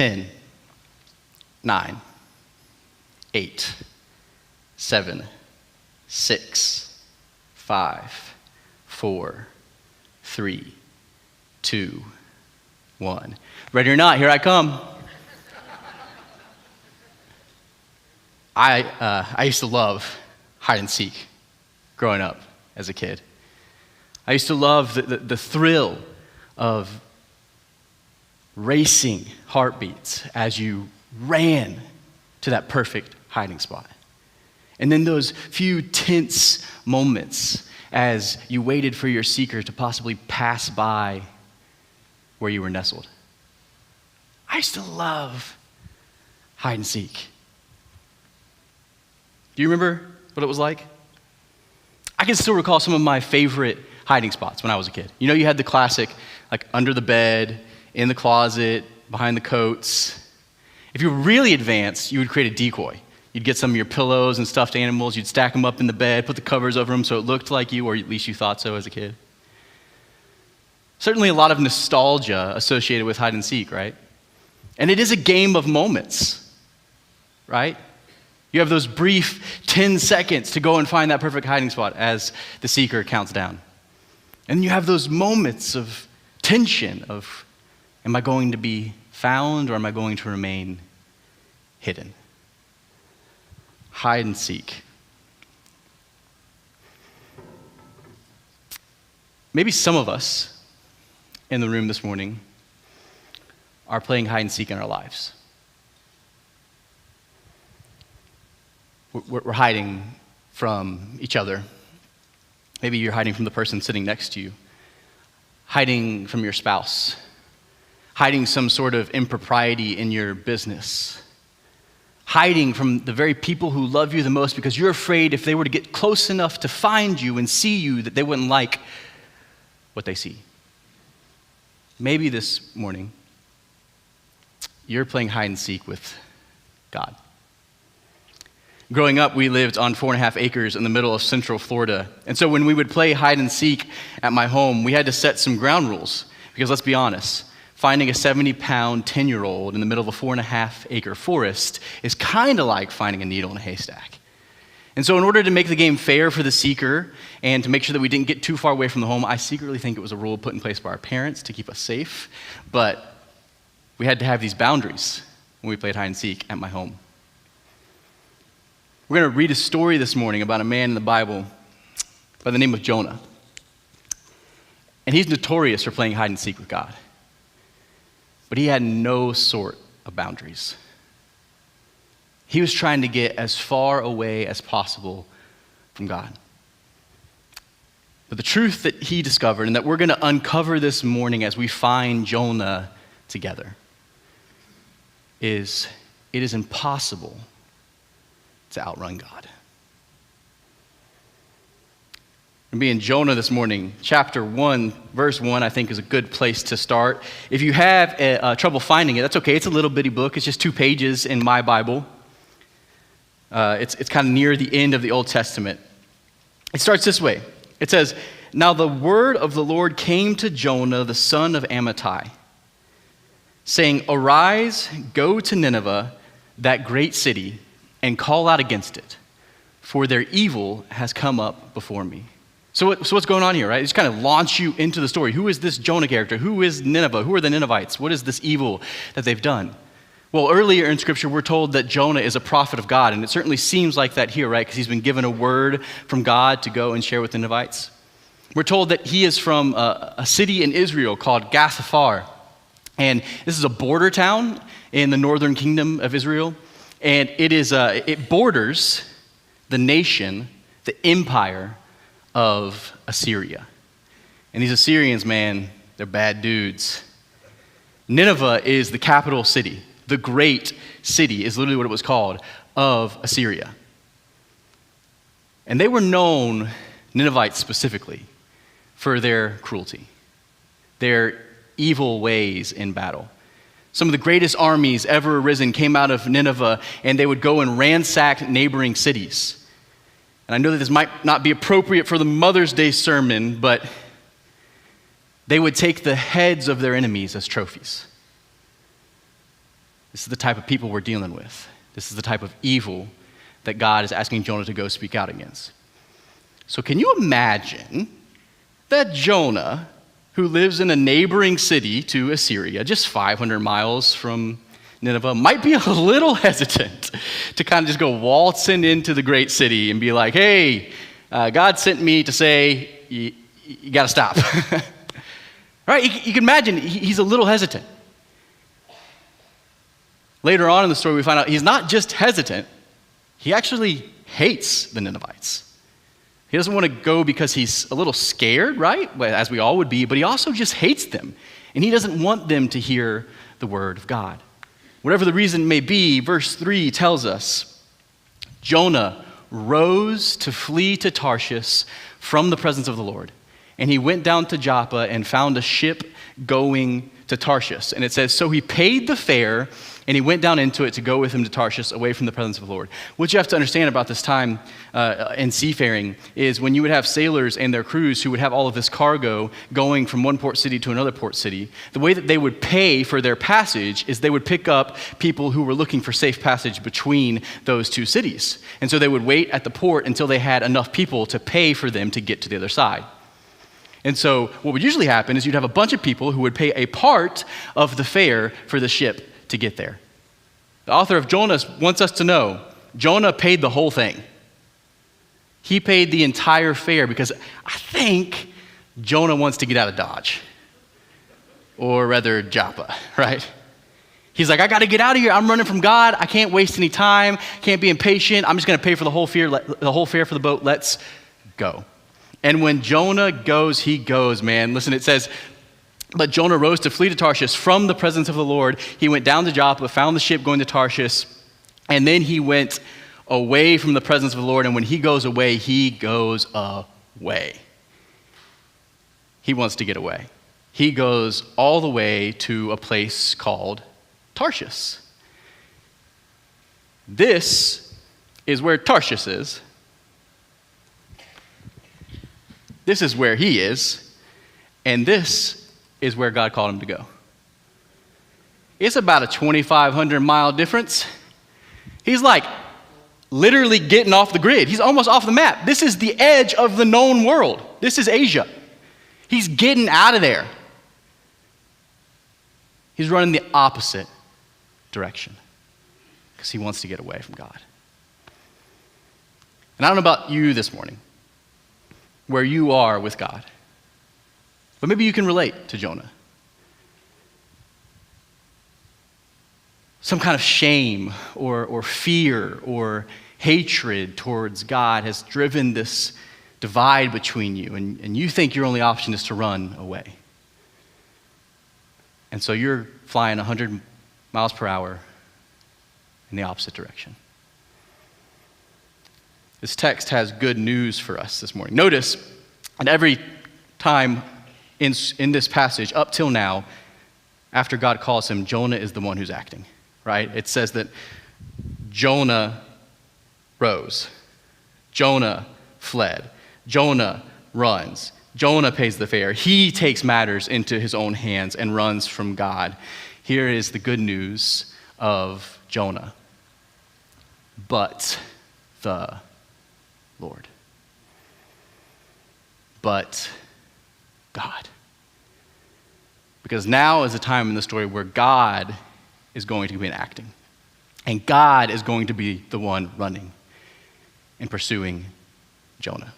10, 9, 8, 7, 6, 5, 4, 3, 2, 1. Ready or not, here I come. I used to love hide and seek growing up as a kid. I used to love the thrill of racing heartbeats as you ran to that perfect hiding spot. And then those few tense moments as you waited for your seeker to possibly pass by where you were nestled. I used to love hide and seek. Do you remember what it was like? I can still recall some of my favorite hiding spots when I was a kid. You know, you had the classic, like under the bed, in the closet, behind the coats. If you were really advanced, you would create a decoy. You'd get some of your pillows and stuffed animals, you'd stack them up in the bed, put the covers over them so it looked like you, or at least you thought so as a kid. Certainly a lot of nostalgia associated with hide and seek, right? And it is a game of moments, right? You have those brief 10 seconds to go and find that perfect hiding spot as the seeker counts down. And you have those moments of tension of, am I going to be found or am I going to remain hidden? Hide and seek. Maybe some of us in the room this morning are playing hide and seek in our lives. We're hiding from each other. Maybe you're hiding from the person sitting next to you, hiding from your spouse, hiding some sort of impropriety in your business, hiding from the very people who love you the most because you're afraid if they were to get close enough to find you and see you that they wouldn't like what they see. Maybe this morning, you're playing hide and seek with God. Growing up, we lived on 4.5 acres in the middle of central Florida. And so when we would play hide and seek at my home, we had to set some ground rules. Because let's be honest, finding a 70-pound 10-year-old in the middle of a 4.5-acre forest is kind of like finding a needle in a haystack. And so in order to make the game fair for the seeker and to make sure that we didn't get too far away from the home, I secretly think it was a rule put in place by our parents to keep us safe. But we had to have these boundaries when we played hide and seek at my home. We're going to read a story this morning about a man in the Bible by the name of Jonah. And he's notorious for playing hide and seek with God. But he had no sort of boundaries. He was trying to get as far away as possible from God. But the truth that he discovered and that we're going to uncover this morning as we find Jonah together is it is impossible to outrun God. And being Jonah this morning, chapter 1, verse 1, I think is a good place to start. If you have trouble finding it, that's okay. It's a little bitty book. It's just 2 pages in my Bible. It's kind of near the end of the Old Testament. It starts this way. It says, "Now the word of the Lord came to Jonah, the son of Amittai, saying, 'Arise, go to Nineveh, that great city, and call out against it, for their evil has come up before me.'" So what's going on here, right? It's kind of launch you into the story. Who is this Jonah character? Who is Nineveh? Who are the Ninevites? What is this evil that they've done? Well, earlier in Scripture, we're told that Jonah is a prophet of God, and it certainly seems like that here, right? Because he's been given a word from God to go and share with the Ninevites. We're told that he is from a city in Israel called Gath-Hepher, and this is a border town in the northern kingdom of Israel, and it borders the nation, the empire of Assyria. And these Assyrians, man, they're bad dudes. Nineveh is the capital city. The great city is literally what it was called, of Assyria. And they were known, Ninevites specifically, for their cruelty, their evil ways in battle. Some of the greatest armies ever arisen came out of Nineveh, and they would go and ransack neighboring cities. And I know that this might not be appropriate for the Mother's Day sermon, but they would take the heads of their enemies as trophies. This is the type of people we're dealing with. This is the type of evil that God is asking Jonah to go speak out against. So can you imagine that Jonah, who lives in a neighboring city to Assyria, just 500 miles from Nineveh, might be a little hesitant to kind of just go waltzing into the great city and be like, hey, God sent me to say, you got to stop. Right? You can imagine he's a little hesitant. Later on in the story, we find out he's not just hesitant, he actually hates the Ninevites. He doesn't want to go because he's a little scared, right? As we all would be, but he also just hates them. And he doesn't want them to hear the word of God. Whatever the reason may be, verse 3 tells us, Jonah rose to flee to Tarshish from the presence of the Lord. And he went down to Joppa and found a ship going to Tarshish. And it says, so he paid the fare and he went down into it to go with him to Tarshish away from the presence of the Lord. What you have to understand about this time in seafaring is when you would have sailors and their crews who would have all of this cargo going from one port city to another port city, the way that they would pay for their passage is they would pick up people who were looking for safe passage between those two cities. And so they would wait at the port until they had enough people to pay for them to get to the other side. And so what would usually happen is you'd have a bunch of people who would pay a part of the fare for the ship to get there. The author of Jonah wants us to know Jonah paid the whole thing. He paid the entire fare because I think Jonah wants to get out of Dodge, or rather Joppa, right? He's like, I got to get out of here. I'm running from God. I can't waste any time. Can't be impatient. I'm just going to pay for the whole fare for the boat. Let's go. And when Jonah goes, he goes, man. Listen, it says, but Jonah rose to flee to Tarshish from the presence of the Lord. He went down to Joppa, found the ship going to Tarshish, and then he went away from the presence of the Lord. And when he goes away, he goes away. He wants to get away. He goes all the way to a place called Tarshish. This is where Tarshish is. This is where he is. And this is where God called him to go. It's about a 2,500 mile difference. He's like literally getting off the grid. He's almost off the map. This is the edge of the known world. This is Asia. He's getting out of there. He's running the opposite direction because he wants to get away from God. And I don't know about you this morning, where you are with God. But maybe you can relate to Jonah. Some kind of shame or fear or hatred towards God has driven this divide between you, and you think your only option is to run away. And so you're flying 100 miles per hour in the opposite direction. This text has good news for us this morning. Notice, at every time in this passage, up till now, after God calls him, Jonah is the one who's acting, right? It says that Jonah rose. Jonah fled. Jonah runs. Jonah pays the fare. He takes matters into his own hands and runs from God. Here is the good news of Jonah. But the Lord. But God. Because now is a time in the story where God is going to be acting. And God is going to be the one running and pursuing Jonah.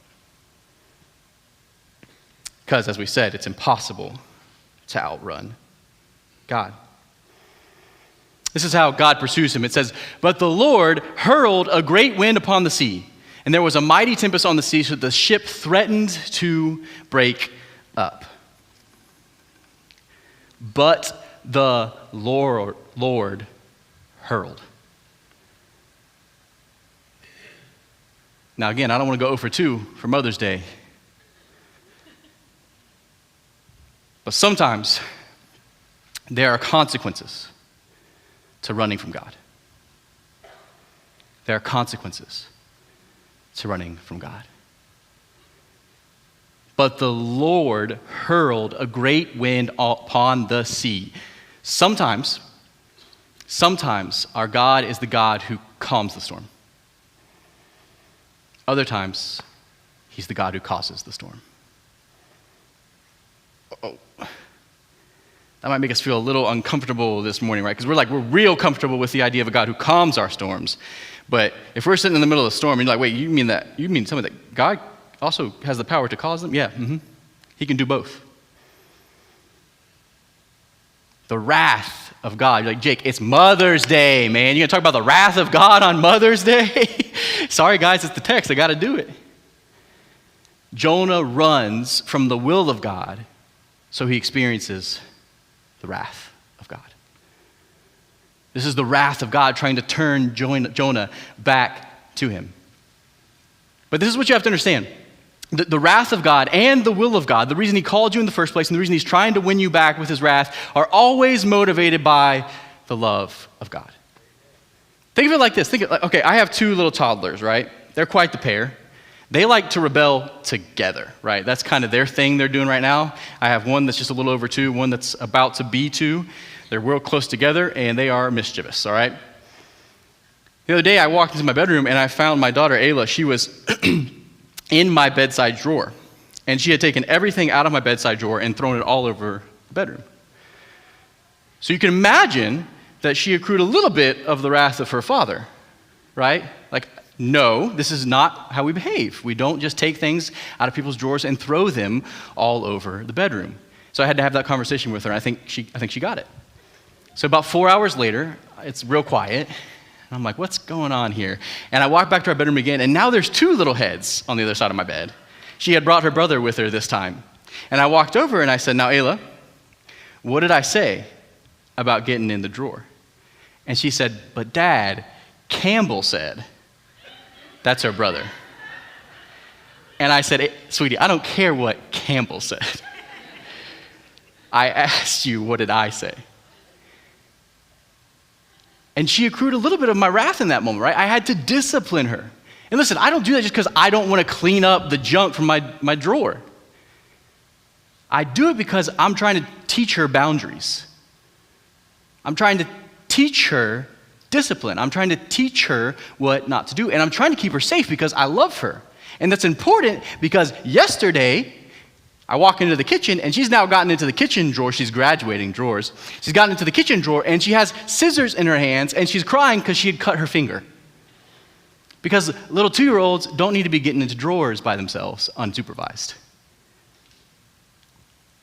Because, as we said, it's impossible to outrun God. This is how God pursues him. It says, but the Lord hurled a great wind upon the sea, and there was a mighty tempest on the sea, so that the ship threatened to break up. But the Lord hurled. Now again, I don't want to go 0 for 2 for Mother's Day. But sometimes there are consequences to running from God. There are consequences to running from God. But the Lord hurled a great wind upon the sea. Sometimes Sometimes our God is the God who calms the storm. Other times, he's the God who causes the storm. Oh, that might make us feel a little uncomfortable this morning, right? Because we're real comfortable with the idea of a God who calms our storms. But if we're sitting in the middle of a storm, and you're like, wait, you mean something that God also has the power to cause them? Yeah, he can do both. The wrath of God. You're like, Jake, it's Mother's Day, man. You're going to talk about the wrath of God on Mother's Day? Sorry, guys, it's the text. I got to do it. Jonah runs from the will of God, so he experiences the wrath of God. This is the wrath of God trying to turn Jonah back to him. But this is what you have to understand. The wrath of God and the will of God, the reason he called you in the first place and the reason he's trying to win you back with his wrath, are always motivated by the love of God. Think of it like this. Okay, I have two little toddlers, right? They're quite the pair. They like to rebel together, right? That's kind of their thing they're doing right now. I have one that's just a little over 2, one that's about to be 2. They're real close together, and they are mischievous, all right? The other day, I walked into my bedroom, and I found my daughter, Ayla. She was in my bedside drawer, and she had taken everything out of my bedside drawer and thrown it all over the bedroom. So you can imagine that she accrued a little bit of the wrath of her father, right? Like, no, this is not how we behave. We don't just take things out of people's drawers and throw them all over the bedroom. So I had to have that conversation with her, and I think she got it. So about 4 hours later, it's real quiet, and I'm like, what's going on here? And I walk back to our bedroom again, and now there's 2 little heads on the other side of my bed. She had brought her brother with her this time. And I walked over and I said, now, Ayla, what did I say about getting in the drawer? And she said, but Dad, Campbell said. That's her brother. And I said, sweetie, I don't care what Campbell said. I asked you, what did I say? And she accrued a little bit of my wrath in that moment, right? I had to discipline her. And listen, I don't do that just because I don't want to clean up the junk from my drawer. I do it because I'm trying to teach her boundaries. I'm trying to teach her discipline. I'm trying to teach her what not to do. And I'm trying to keep her safe because I love her. And that's important because yesterday, I walk into the kitchen, and she's now gotten into the kitchen drawer. She's graduating drawers. She's gotten into the kitchen drawer, and she has scissors in her hands, and she's crying because she had cut her finger. Because little 2-year-olds don't need to be getting into drawers by themselves, unsupervised.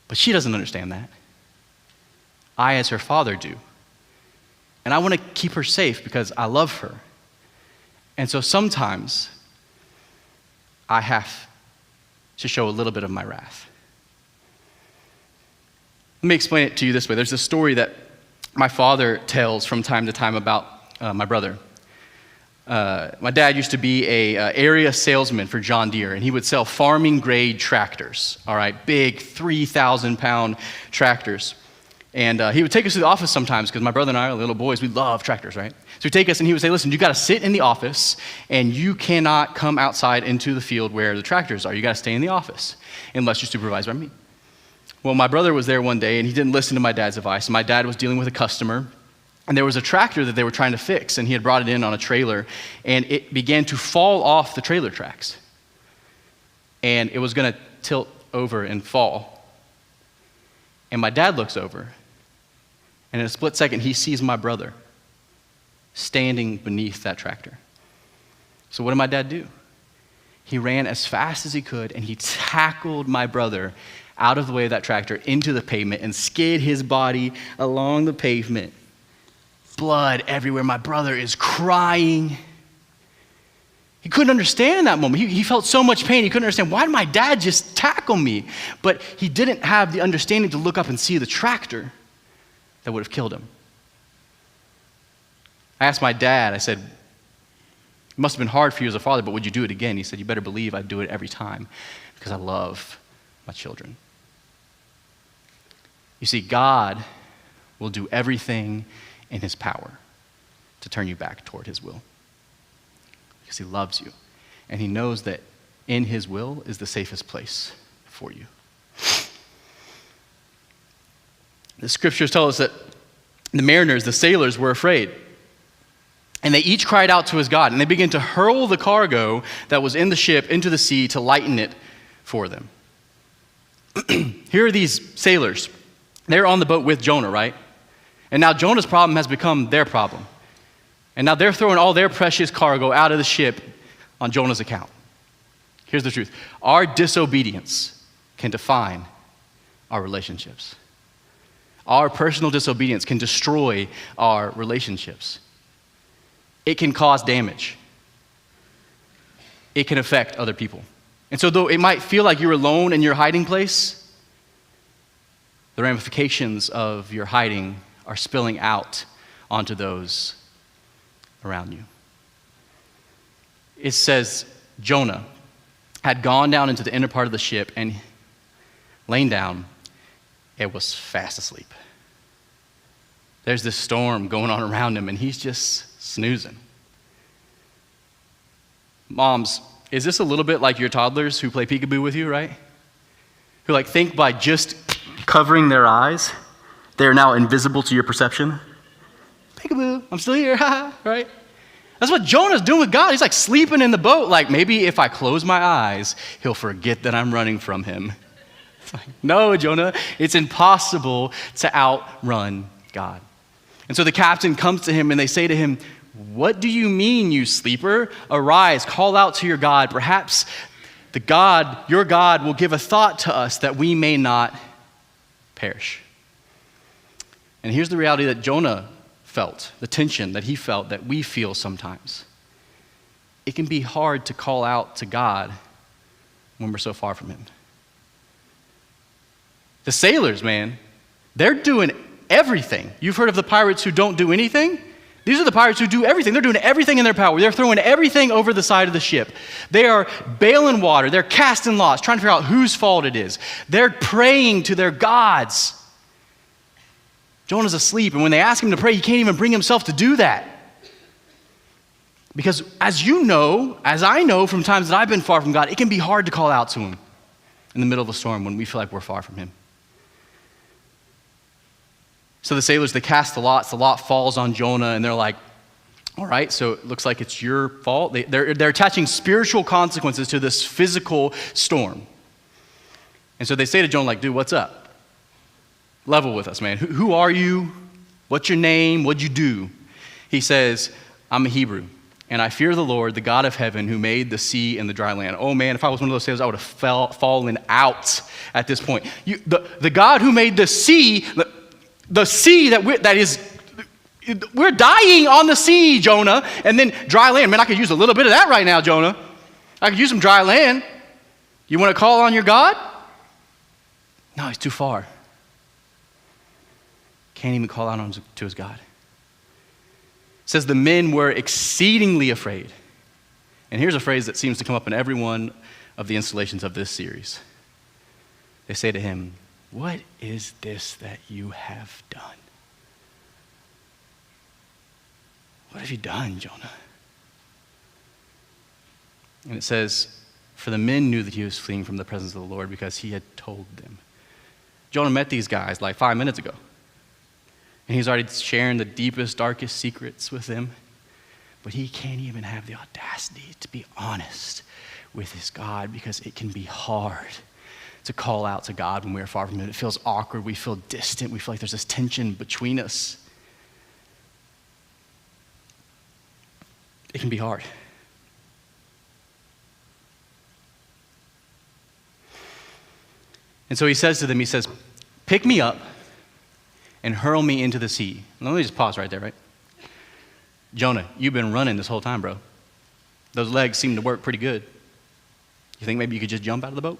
But she doesn't understand that. I, as her father, do. And I want to keep her safe because I love her. And so sometimes I have to show a little bit of my wrath. Let me explain it to you this way. There's this story that my father tells from time to time about my brother. My dad used to be a area salesman for John Deere, and he would sell farming grade tractors, all right, big 3,000-pound tractors. And he would take us to the office sometimes because my brother and I are little boys. We love tractors, right? So he'd take us and he would say, listen, you got to sit in the office and you cannot come outside into the field where the tractors are. You got to stay in the office unless you're supervised by me. Well, my brother was there one day and he didn't listen to my dad's advice. My dad was dealing with a customer, and there was a tractor that they were trying to fix, and he had brought it in on a trailer, and it began to fall off the trailer tracks. And it was going to tilt over and fall. And my dad looks over, and in a split second, he sees my brother standing beneath that tractor. So what did my dad do? He ran as fast as he could, and he tackled my brother out of the way of that tractor into the pavement and skid his body along the pavement. Blood everywhere. My brother is crying. He couldn't understand in that moment. He felt so much pain. He couldn't understand, why did my dad just tackle me? But he didn't have the understanding to look up and see the tractor that would have killed him. I asked my dad, I said, it must have been hard for you as a father, but would you do it again? He said, you better believe I'd do it every time because I love my children. You see, God will do everything in his power to turn you back toward his will because he loves you and he knows that in his will is the safest place for you. The scriptures tell us that The mariners, the sailors, were afraid. And they each cried out to his God, and they began to hurl the cargo that was in the ship into the sea to lighten it for them. Here are these sailors. They're on the boat with Jonah, right? And now Jonah's problem has become their problem. And now they're throwing all their precious cargo out of the ship on Jonah's account. Here's the truth. Our disobedience can define our relationships. Our personal disobedience can destroy our relationships. It can cause damage. It can affect other people. And so though it might feel like you're alone in your hiding place, the ramifications of your hiding are spilling out onto those around you. It says Jonah had gone down into the inner part of the ship and laying down, it was fast asleep. There's this storm going on around him and he's just snoozing. Moms, is this a little bit like your toddlers who play peekaboo with you, right? Who think by just covering their eyes, they're now invisible to your perception? Peekaboo, I'm still here, right? That's what Jonah's doing with God. He's sleeping in the boat. Maybe if I close my eyes, he'll forget that I'm running from him. It's no, Jonah, it's impossible to outrun God. And so the captain comes to him and they say to him, "What do you mean, you sleeper? Arise, call out to your God. Perhaps your God will give a thought to us that we may not perish." And here's the reality that Jonah felt, the tension that he felt, that we feel sometimes. It can be hard to call out to God when we're so far from him. The sailors, man, they're doing everything. You've heard of the pirates who don't do anything? These are the pirates who do everything. They're doing everything in their power. They're throwing everything over the side of the ship. They are bailing water. They're casting lots, trying to figure out whose fault it is. They're praying to their gods. Jonah's asleep, and when they ask him to pray, he can't even bring himself to do that. Because as you know, as I know from times that I've been far from God, it can be hard to call out to him in the middle of a storm when we feel like we're far from him. So the sailors, they cast the lots. The lot falls on Jonah, and they're like, all right, so it looks like it's your fault. They're attaching spiritual consequences to this physical storm. And so they say to Jonah, dude, what's up? Level with us, man. Who are you? What's your name? What'd you do? He says, I'm a Hebrew, and I fear the Lord, the God of heaven, who made the sea and the dry land. Oh, man, if I was one of those sailors, I would have fallen out at this point. The God who made the sea... The sea we're dying on the sea, Jonah, and then dry land. Man, I could use a little bit of that right now, Jonah. I could use some dry land. You want to call on your God? No, he's too far. Can't even call out to his God. It says the men were exceedingly afraid. And here's a phrase that seems to come up in every one of the installations of this series. They say to him, "What is this that you have done?" What have you done, Jonah? And it says, for the men knew that he was fleeing from the presence of the Lord because he had told them. Jonah met these guys 5 minutes ago. And he's already sharing the deepest, darkest secrets with them. But he can't even have the audacity to be honest with his God because it can be hard to call out to God when we're far from him. It feels awkward. We feel distant. We feel like there's this tension between us. It can be hard. And so he says to them, pick me up and hurl me into the sea. Let me just pause right there, right? Jonah, you've been running this whole time, bro. Those legs seem to work pretty good. You think maybe you could just jump out of the boat?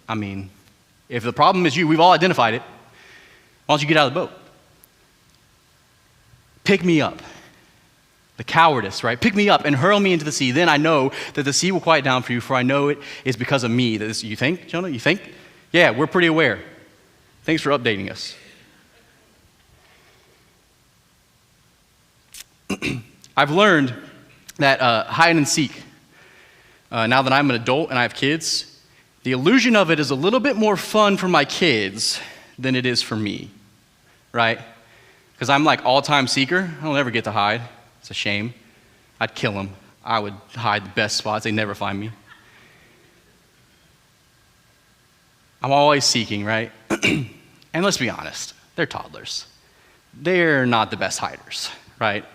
I mean, if the problem is you, we've all identified it. Why don't you get out of the boat? Pick me up. The cowardice, right? Pick me up and hurl me into the sea. Then I know that the sea will quiet down for you, for I know it is because of me. You think, Jonah? You think? Yeah, we're pretty aware. Thanks for updating us. I've learned that hide and seek, now that I'm an adult and I have kids, the illusion of it is a little bit more fun for my kids than it is for me. right? Because I'm like all-time seeker. I'll never get to hide. It's a shame. I'd kill them. I would hide the best spots. They'd never find me. I'm always seeking, right? And let's be honest, they're toddlers. They're not the best hiders, right?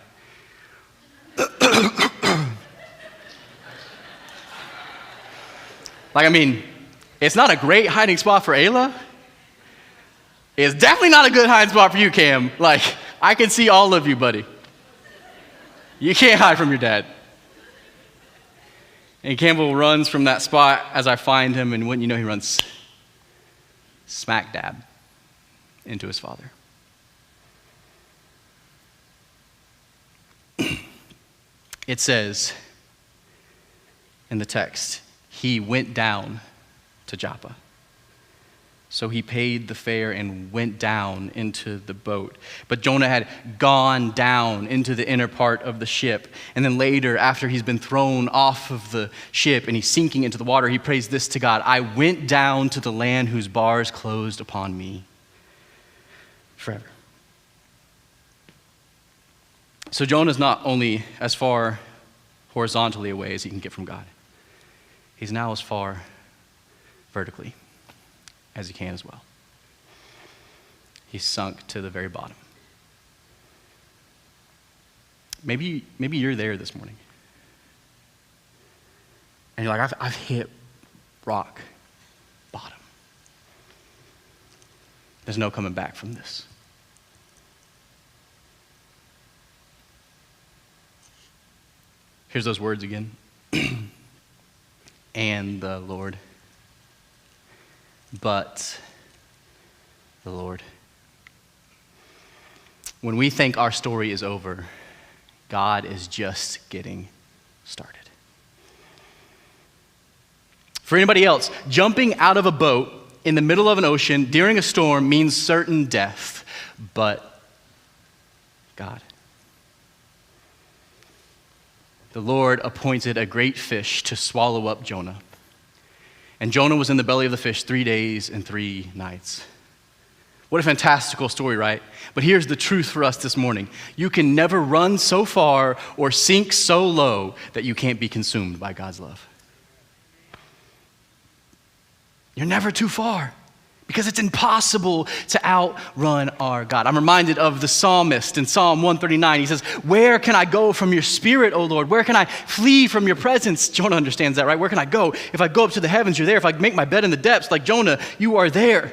It's not a great hiding spot for Ayla. It's definitely not a good hiding spot for you, Cam. I can see all of you, buddy. You can't hide from your dad. And Campbell runs from that spot as I find him, and wouldn't you know, he runs smack dab into his father. It says in the text, he went down to Joppa. So he paid the fare and went down into the boat. But Jonah had gone down into the inner part of the ship. And then later, after he's been thrown off of the ship and he's sinking into the water, he prays this to God: I went down to the land whose bars closed upon me forever. So Jonah's not only as far horizontally away as he can get from God. He's now as far vertically as he can as well. He's sunk to the very bottom. Maybe you're there this morning. And you're like, I've hit rock bottom. There's no coming back from this. Here's those words again. And the Lord. But the Lord. When we think our story is over, God is just getting started. For anybody else, jumping out of a boat in the middle of an ocean during a storm means certain death. But God. The Lord appointed a great fish to swallow up Jonah. And Jonah was in the belly of the fish 3 days and 3 nights. What a fantastical story, right? But here's the truth for us this morning. You can never run so far or sink so low that you can't be consumed by God's love. You're never too far, because it's impossible to outrun our God. I'm reminded of the psalmist in Psalm 139. He says, where can I go from your spirit, O Lord? Where can I flee from your presence? Jonah understands that, right? Where can I go? If I go up to the heavens, you're there. If I make my bed in the depths, like Jonah, you are there.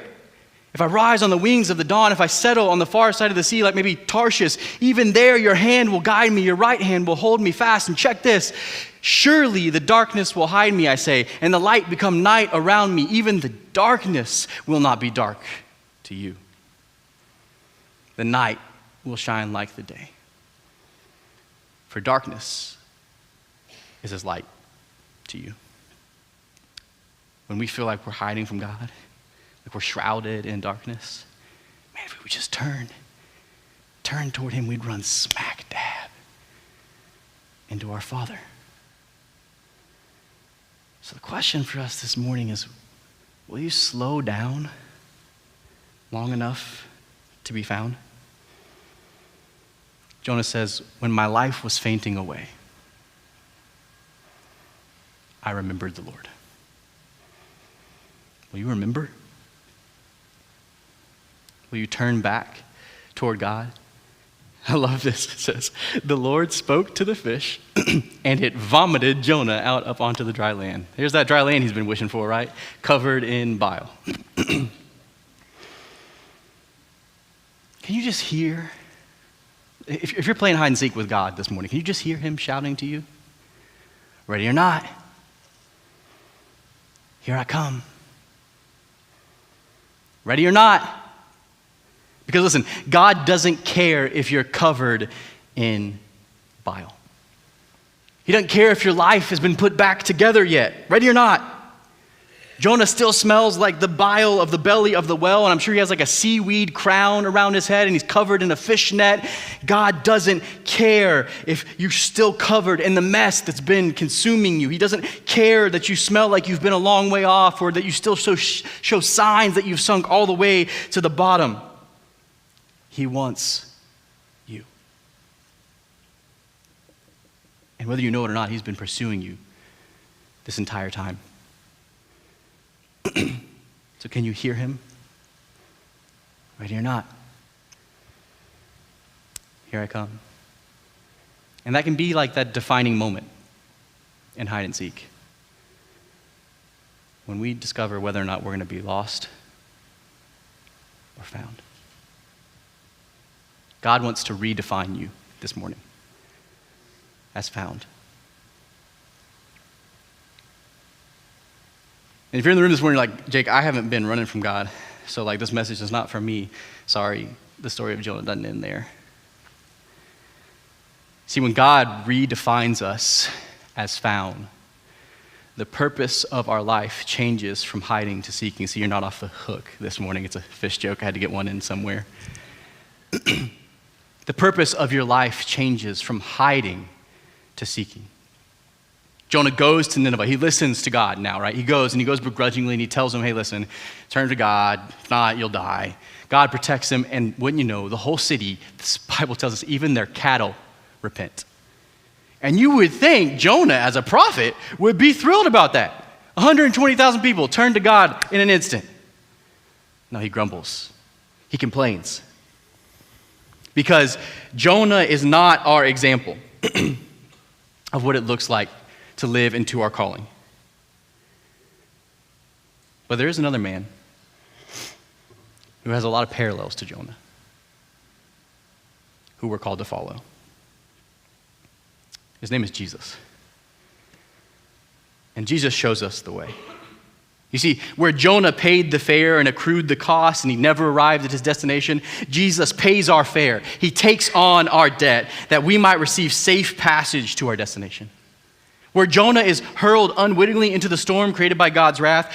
If I rise on the wings of the dawn, if I settle on the far side of the sea, like maybe Tarshish, even there your hand will guide me, your right hand will hold me fast. And check this, surely the darkness will hide me, I say, and the light become night around me. Even the darkness will not be dark to you. The night will shine like the day. For darkness is as light to you. When we feel like we're hiding from God, like we're shrouded in darkness, man, if we would just turn toward him, we'd run smack dab into our Father. So the question for us this morning is, will you slow down long enough to be found? Jonah says, when my life was fainting away, I remembered the Lord. Will you remember? Will you turn back toward God? I love this. It says, the Lord spoke to the fish and it vomited Jonah out up onto the dry land. Here's that dry land he's been wishing for, right? Covered in bile. Can you just hear, if you're playing hide and seek with God this morning, can you just hear him shouting to you? Ready or not, here I come. Ready or not? Because listen, God doesn't care if you're covered in bile. He doesn't care if your life has been put back together yet. Ready or not? Jonah still smells like the bile of the belly of the well, and I'm sure he has like a seaweed crown around his head, and he's covered in a fish net. God doesn't care if you're still covered in the mess that's been consuming you. He doesn't care that you smell like you've been a long way off, or that you still show signs that you've sunk all the way to the bottom. He wants you. And whether you know it or not, he's been pursuing you this entire time. So can you hear him? Ready or not? Here I come. And that can be like that defining moment in hide and seek, when we discover whether or not we're going to be lost or found. God wants to redefine you this morning as found. And if you're in the room this morning, you're like, Jake, I haven't been running from God, so like this message is not for me. Sorry, the story of Jonah doesn't end there. See, when God redefines us as found, the purpose of our life changes from hiding to seeking. So you're not off the hook this morning. It's a fish joke. I had to get one in somewhere. The purpose of your life changes from hiding to seeking. Jonah goes to Nineveh. He listens to God now, right? He goes begrudgingly and he tells him, hey, listen, turn to God. If not, you'll die. God protects him. And wouldn't you know, the whole city, this Bible tells us, even their cattle repent. And you would think Jonah, as a prophet, would be thrilled about that. 120,000 people turn to God in an instant. No, he grumbles. He complains. Because Jonah is not our example of what it looks like to live into our calling. But there is another man who has a lot of parallels to Jonah, who we're called to follow. His name is Jesus. And Jesus shows us the way. You see, where Jonah paid the fare and accrued the cost and he never arrived at his destination, Jesus pays our fare. He takes on our debt that we might receive safe passage to our destination. Where Jonah is hurled unwittingly into the storm created by God's wrath,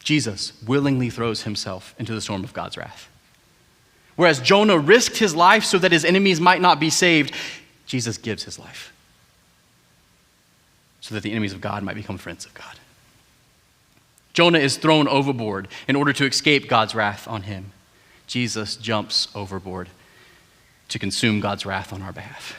Jesus willingly throws himself into the storm of God's wrath. Whereas Jonah risked his life so that his enemies might not be saved, Jesus gives his life so that the enemies of God might become friends of God. Jonah is thrown overboard in order to escape God's wrath on him. Jesus jumps overboard to consume God's wrath on our behalf.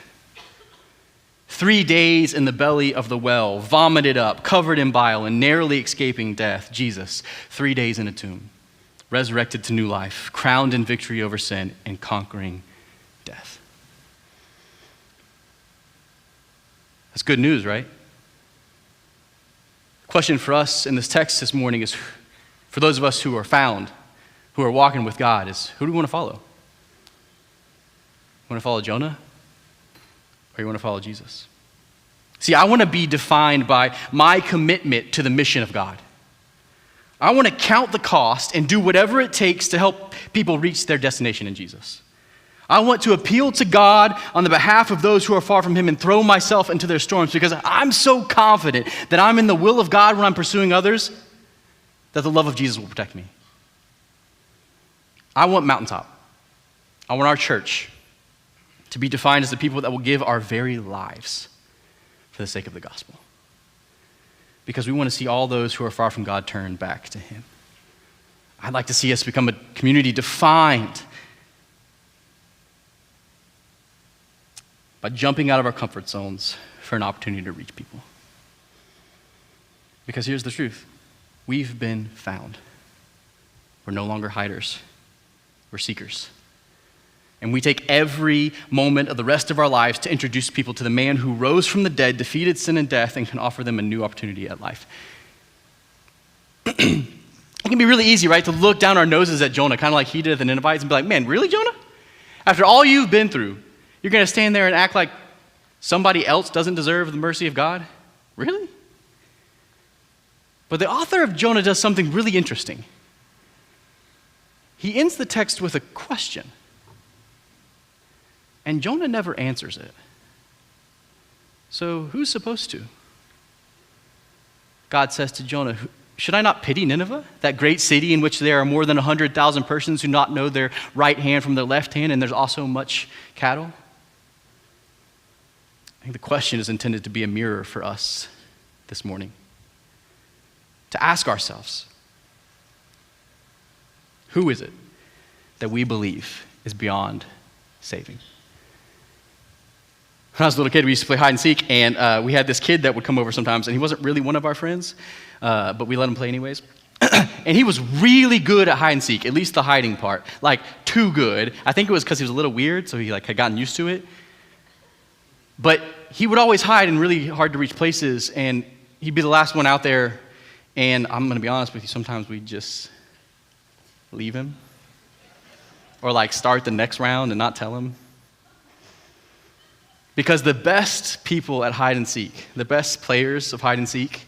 3 days in the belly of the well, vomited up, covered in bile, and narrowly escaping death. Jesus, 3 days in a tomb, resurrected to new life, crowned in victory over sin, and conquering death. That's good news, right? The question for us in this text this morning is, for those of us who are found, who are walking with God, is who do we want to follow? Want to follow Jonah? Or you want to follow Jesus? See, I want to be defined by my commitment to the mission of God. I want to count the cost and do whatever it takes to help people reach their destination in Jesus. I want to appeal to God on the behalf of those who are far from him and throw myself into their storms because I'm so confident that I'm in the will of God when I'm pursuing others that the love of Jesus will protect me. I want Mountaintop. I want our church to be defined as the people that will give our very lives for the sake of the gospel. Because we want to see all those who are far from God turn back to him. I'd like to see us become a community defined by jumping out of our comfort zones for an opportunity to reach people. Because here's the truth. We've been found. We're no longer hiders. We're seekers. And we take every moment of the rest of our lives to introduce people to the man who rose from the dead, defeated sin and death, and can offer them a new opportunity at life. It can be really easy, right, to look down our noses at Jonah, kind of like he did at the Ninevites, and be like, man, really, Jonah? After all you've been through, you're going to stand there and act like somebody else doesn't deserve the mercy of God? Really? But the author of Jonah does something really interesting. He ends the text with a question. And Jonah never answers it. So who's supposed to? God says to Jonah, should I not pity Nineveh, that great city in which there are more than 100,000 persons who not know their right hand from their left hand, and there's also much cattle? I think the question is intended to be a mirror for us this morning. To ask ourselves, who is it that we believe is beyond saving. When I was a little kid, we used to play hide and seek, and we had this kid that would come over sometimes, and he wasn't really one of our friends, but we let him play anyways. And he was really good at hide and seek, at least the hiding part, like too good. I think it was because he was a little weird, so he had gotten used to it. But he would always hide in really hard to reach places, and he'd be the last one out there. And I'm going to be honest with you, sometimes we just leave him, or start the next round and not tell him. Because the best people at hide and seek, the best players of hide and seek,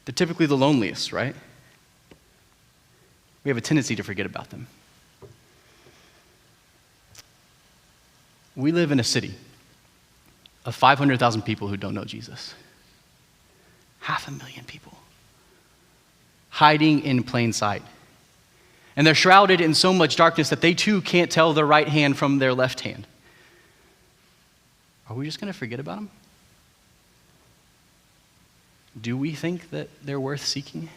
they're typically the loneliest, right? We have a tendency to forget about them. We live in a city of 500,000 people who don't know Jesus. 500,000 people hiding in plain sight. And they're shrouded in so much darkness that they too can't tell their right hand from their left hand. Are we just going to forget about them? Do we think that they're worth seeking?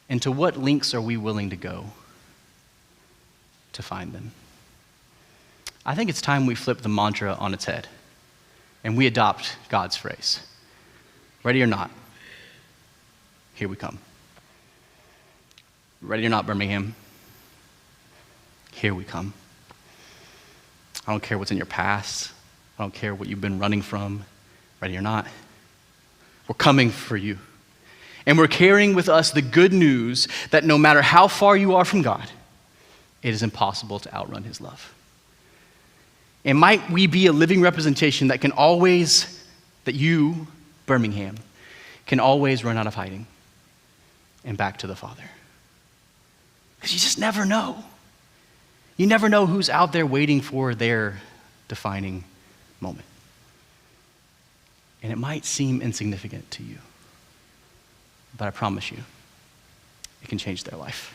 And to what lengths are we willing to go to find them? I think it's time we flip the mantra on its head and we adopt God's phrase. Ready or not, here we come. Ready or not, Birmingham, here we come. I don't care what's in your past. I don't care what you've been running from. Ready or not, we're coming for you. And we're carrying with us the good news that no matter how far you are from God, it is impossible to outrun his love. And might we be a living representation that you, Birmingham, can always run out of hiding and back to the Father. Because you just never know. You never know who's out there waiting for their defining moment. And it might seem insignificant to you, but I promise you, it can change their life.